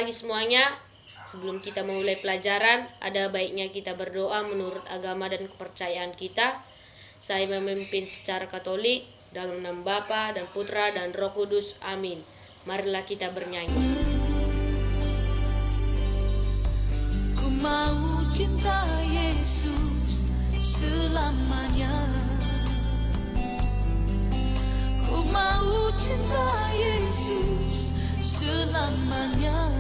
pagi semuanya. Sebelum kita memulai pelajaran, ada baiknya kita berdoa menurut agama dan kepercayaan kita. Saya memimpin secara Katolik dalam nama Bapa dan Putra dan Roh Kudus. Amin. Marilah kita bernyanyi. Ku mau cinta Yesus selamanya. Ku mau cinta Yesus selamanya.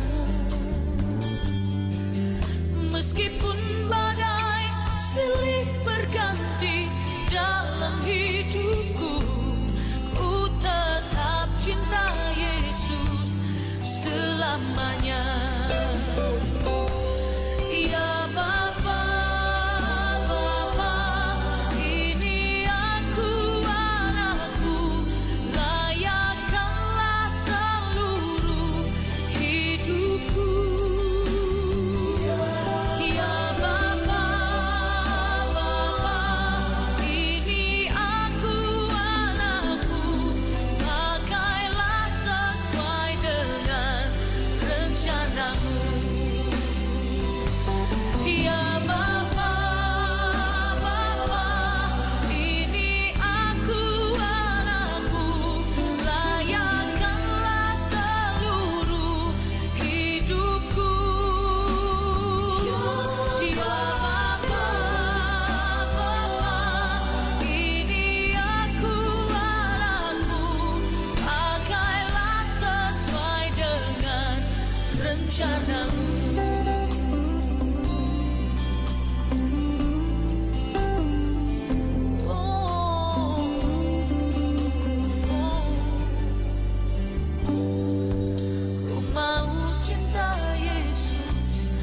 Meskipun badai silih berganti dalam hidupku, ku tetap cinta Yesus selamanya. Ya Bapa, Bapa, ini aku anakmu, layakkanlah seluruh hidupku. Ya Bapa, Bapa, ini aku anakmu, pakailah sesuai dengan rencanamu. Ya Bapa, Bapa, ini aku anakmu, layakkanlah seluruh hidupku. Ya Bapa, Bapa, ini aku anakmu, pakailah sesuai dengan rencanamu. Ku mau cinta Yesus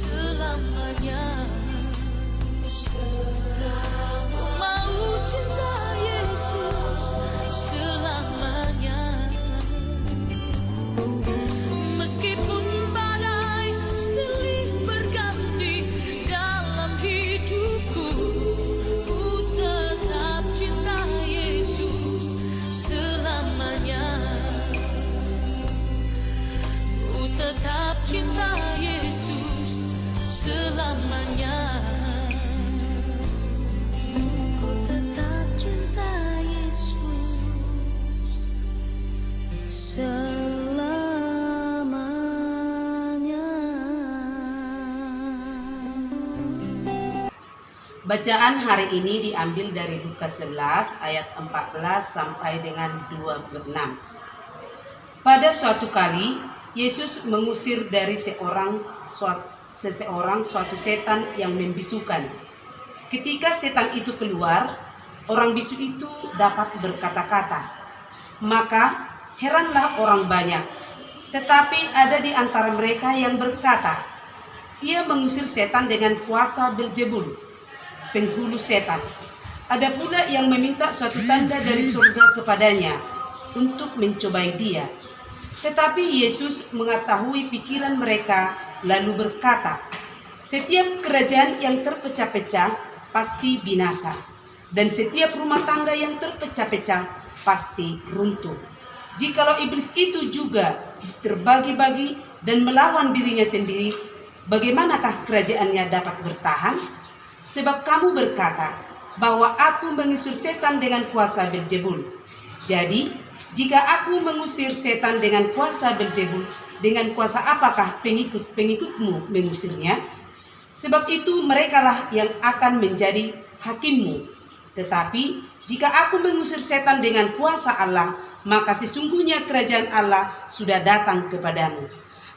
selamanya. Ku mau cinta Yesus selamanya. Meskipun badai silih berganti dalam hidupku, ku tetap cinta Yesus selamanya. Ku tetap cinta Yesus selamanya. Ku tetap cinta Yesus selamanya. Bacaan hari ini diambil dari Lukas 11 ayat 14 sampai dengan 26. Pada suatu kali, Yesus mengusir dari seseorang suatu setan yang membisukan. Ketika setan itu keluar, orang bisu itu dapat berkata-kata. Maka heranlah orang banyak. Tetapi ada di antara mereka yang berkata, ia mengusir setan dengan kuasa Beelzebul, penghulu setan. Ada pula yang meminta suatu tanda dari surga kepadanya untuk mencobai dia. Tetapi Yesus mengetahui pikiran mereka, lalu berkata, setiap kerajaan yang terpecah-pecah pasti binasa, dan setiap rumah tangga yang terpecah-pecah pasti runtuh. Jikalau iblis itu juga terbagi-bagi dan melawan dirinya sendiri, bagaimanakah kerajaannya dapat bertahan? Sebab kamu berkata bahwa aku mengusir setan dengan kuasa Beelzebul. Jadi, jika aku mengusir setan dengan kuasa Beelzebul, dengan kuasa apakah pengikut-pengikutmu mengusirnya? Sebab itu merekalah yang akan menjadi hakimmu. Tetapi jika aku mengusir setan dengan kuasa Allah, maka sesungguhnya kerajaan Allah sudah datang kepadamu.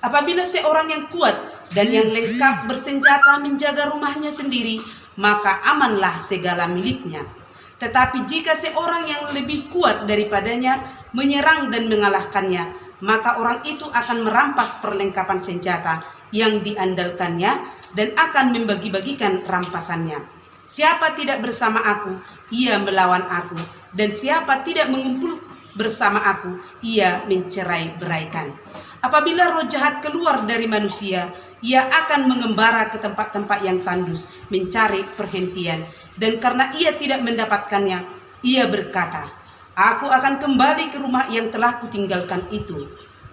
Apabila seorang yang kuat dan yang lengkap bersenjata menjaga rumahnya sendiri, maka amanlah segala miliknya. Tetapi jika seorang yang lebih kuat daripadanya menyerang dan mengalahkannya, maka orang itu akan merampas perlengkapan senjata yang diandalkannya dan akan membagi-bagikan rampasannya. Siapa tidak bersama aku, ia melawan aku, dan siapa tidak mengumpul bersama aku, ia mencerai-beraikan. Apabila roh jahat keluar dari manusia, ia akan mengembara ke tempat-tempat yang tandus, mencari perhentian. Dan karena ia tidak mendapatkannya, ia berkata, aku akan kembali ke rumah yang telah kutinggalkan itu.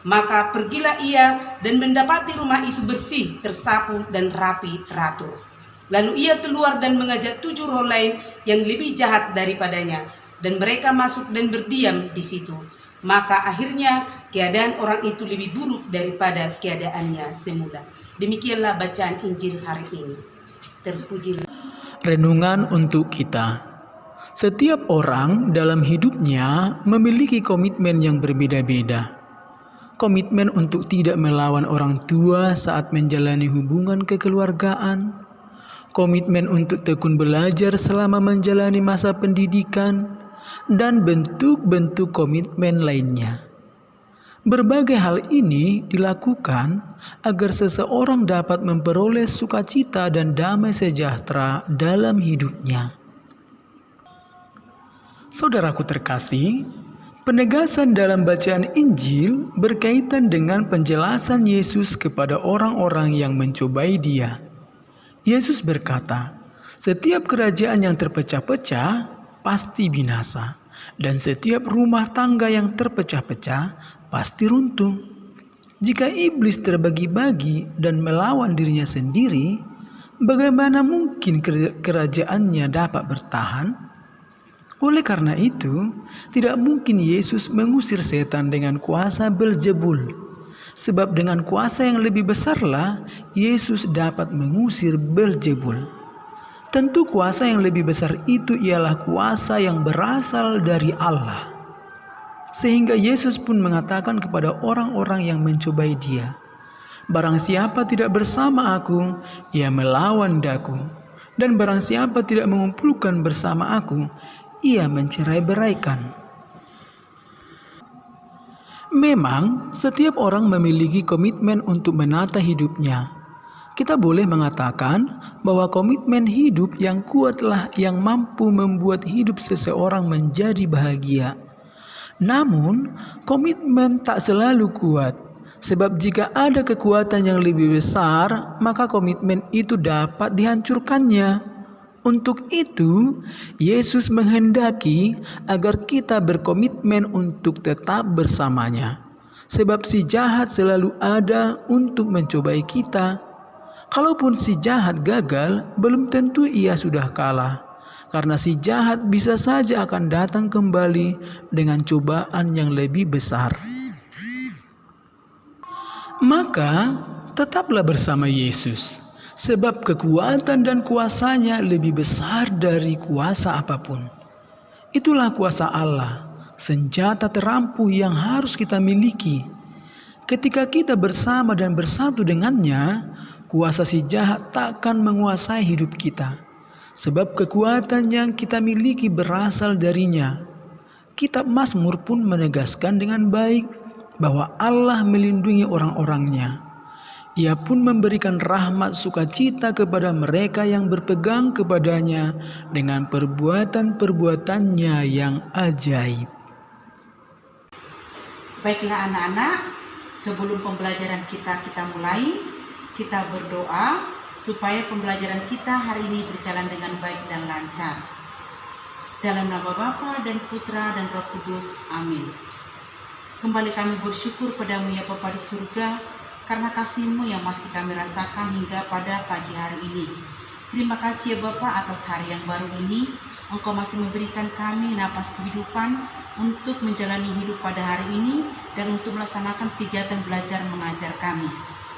Maka pergilah ia dan mendapati rumah itu bersih, tersapu dan rapi teratur. Lalu ia keluar dan mengajak 7 roh lain yang lebih jahat daripadanya, dan mereka masuk dan berdiam di situ. Maka akhirnya keadaan orang itu lebih buruk daripada keadaannya semula. Demikianlah bacaan Injil hari ini. Terpujilah. Renungan untuk kita. Setiap orang dalam hidupnya memiliki komitmen yang berbeda-beda. Komitmen untuk tidak melawan orang tua saat menjalani hubungan kekeluargaan. Komitmen untuk tekun belajar selama menjalani masa pendidikan. Dan bentuk-bentuk komitmen lainnya. Berbagai hal ini dilakukan agar seseorang dapat memperoleh sukacita dan damai sejahtera dalam hidupnya. Saudaraku terkasih, penegasan dalam bacaan Injil berkaitan dengan penjelasan Yesus kepada orang-orang yang mencobai Dia. Yesus berkata, "Setiap kerajaan yang terpecah-pecah pasti binasa, dan setiap rumah tangga yang terpecah-pecah pasti runtuh. Jika iblis terbagi-bagi dan melawan dirinya sendiri, bagaimana mungkin kerajaannya dapat bertahan?" Oleh karena itu, tidak mungkin Yesus mengusir setan dengan kuasa Beelzebul, sebab dengan kuasa yang lebih besarlah Yesus dapat mengusir Beelzebul. Tentu kuasa yang lebih besar itu ialah kuasa yang berasal dari Allah. Sehingga Yesus pun mengatakan kepada orang-orang yang mencobai Dia, "Barang siapa tidak bersama aku, ia melawan Daku. Dan barang siapa tidak mengumpulkan bersama aku, ia mencerai-beraikan." Memang setiap orang memiliki komitmen untuk menata hidupnya. Kita boleh mengatakan bahwa komitmen hidup yang kuatlah yang mampu membuat hidup seseorang menjadi bahagia. Namun, komitmen tak selalu kuat, sebab jika ada kekuatan yang lebih besar, maka komitmen itu dapat dihancurkannya. Untuk itu, Yesus menghendaki agar kita berkomitmen untuk tetap bersamanya, sebab si jahat selalu ada untuk mencobai kita. Kalaupun si jahat gagal, belum tentu ia sudah kalah, karena si jahat bisa saja akan datang kembali dengan cobaan yang lebih besar. Maka, tetaplah bersama Yesus, sebab kekuatan dan kuasanya lebih besar dari kuasa apapun. Itulah kuasa Allah, senjata terampuh yang harus kita miliki. Ketika kita bersama dan bersatu dengannya, kuasa si jahat takkan menguasai hidup kita, sebab kekuatan yang kita miliki berasal darinya. Kitab Mazmur pun menegaskan dengan baik bahwa Allah melindungi orang-orangnya. Ia pun memberikan rahmat sukacita kepada mereka yang berpegang kepadanya dengan perbuatan-perbuatannya yang ajaib. Baiklah anak-anak, sebelum pembelajaran kita mulai, kita berdoa supaya pembelajaran kita hari ini berjalan dengan baik dan lancar. Dalam nama Bapa dan Putra dan Roh Kudus. Amin. Kembali kami bersyukur padamu ya Bapa di surga, karena kasih-Mu yang masih kami rasakan hingga pada pagi hari ini. Terima kasih ya Bapa atas hari yang baru ini. Engkau masih memberikan kami napas kehidupan untuk menjalani hidup pada hari ini dan untuk melaksanakan kegiatan belajar mengajar kami.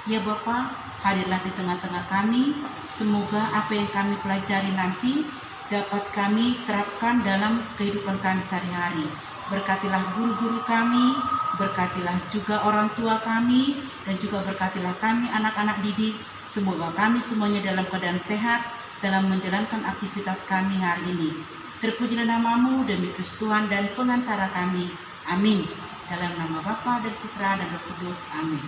Ya Bapa, hadirlah di tengah-tengah kami. Semoga apa yang kami pelajari nanti dapat kami terapkan dalam kehidupan kami sehari-hari. Berkatilah guru-guru kami, berkatilah juga orang tua kami, dan juga berkatilah kami anak-anak didik. Semoga kami semuanya dalam keadaan sehat dalam menjalankan aktivitas kami hari ini. Terpujilah nama-Mu demi Kristus Tuhan dan pengantara kami. Amin. Dalam nama Bapa dan Putra dan Roh Kudus. Amin.